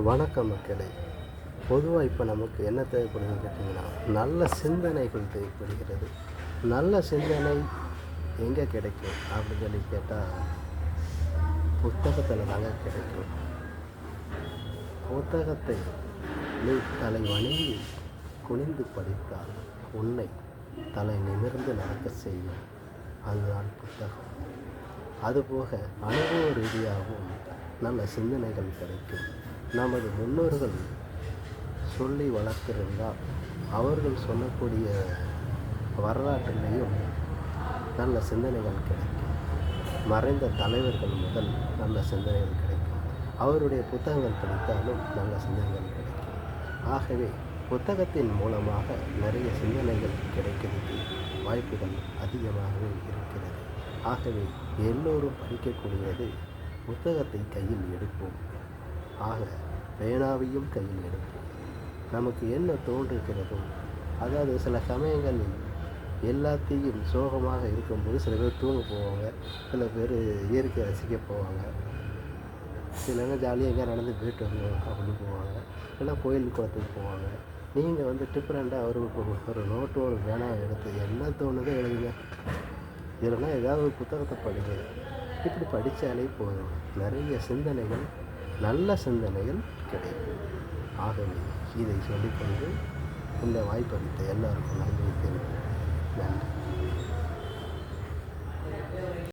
வணக்கம் மக்களே. பொதுவாக இப்போ நமக்கு என்ன தேவைப்படுதுன்னு கேட்டிங்கன்னா, நல்ல சிந்தனைகள் தேவைப்படுகிறது. நல்ல சிந்தனை எங்கே கிடைக்கும் அப்படின்னு சொல்லி கேட்டால், புத்தகத்தில் தாங்க கிடைக்கும். புத்தகத்தை நீ தலை வணங்கி குனிந்து படித்தால் உன்னை தலை நிமிர்ந்து நடக்க செய்யும். அதுதான் புத்தகம். அதுபோக அனுபவ ரீதியாகவும் நல்ல சிந்தனைகள் கிடைக்கும். நமது முன்னோர்கள் சொல்லி வளர்த்திருந்தால் அவர்கள் சொல்லக்கூடிய வரலாற்றிலேயும் நல்ல சிந்தனைகள் கிடைக்கும். மறைந்த தலைவர்கள் முதல் நல்ல சிந்தனைகள் கிடைக்கும். அவருடைய புத்தகங்கள் படித்தாலும் நல்ல சிந்தனைகள் கிடைக்கும். ஆகவே புத்தகத்தின் மூலமாக நிறைய சிந்தனைகள் கிடைக்கிறது, வாய்ப்புகள் அதிகமாகவே இருக்கிறது. ஆகவே எல்லோரும் படிக்கக்கூடியது புத்தகத்தை கையில் எடுப்போம். ஆக பேனாவையும் கையில் எடுப்போம். நமக்கு என்ன தோன்றுகிறதோ, அதாவது சில சமயங்களில் எல்லாத்தையும் சோகமாக இருக்கும்போது சில பேர் தூங்க போவாங்க, சில பேர் இயற்கை ரசிக்க போவாங்க, சிலங்க ஜாலியாக எங்கே நடந்து போயிட்டு வருவோம் அப்படின்னு போவாங்க, இல்லைன்னா கோயில் குளத்துக்கு போவாங்க. நீங்கள் டிஃப்ரெண்ட்டாக ஒரு நோட்டு ஒரு பேனா எடுத்து என்ன தோணுதோ எழுதுங்க, இல்லைன்னா ஏதாவது ஒரு புத்தகத்தை படிங்க. இப்படி படித்தாலே போதும், நிறைய சிந்தனைகள், நல்ல சிந்தனைகள் கிடைக்கும். ஆகவே இதை சொல்லிக்கொண்டு இந்த வாய்ப்பளித்த எல்லாருக்கும் நன்றி தெரிவிக்கிறேன். நன்றி.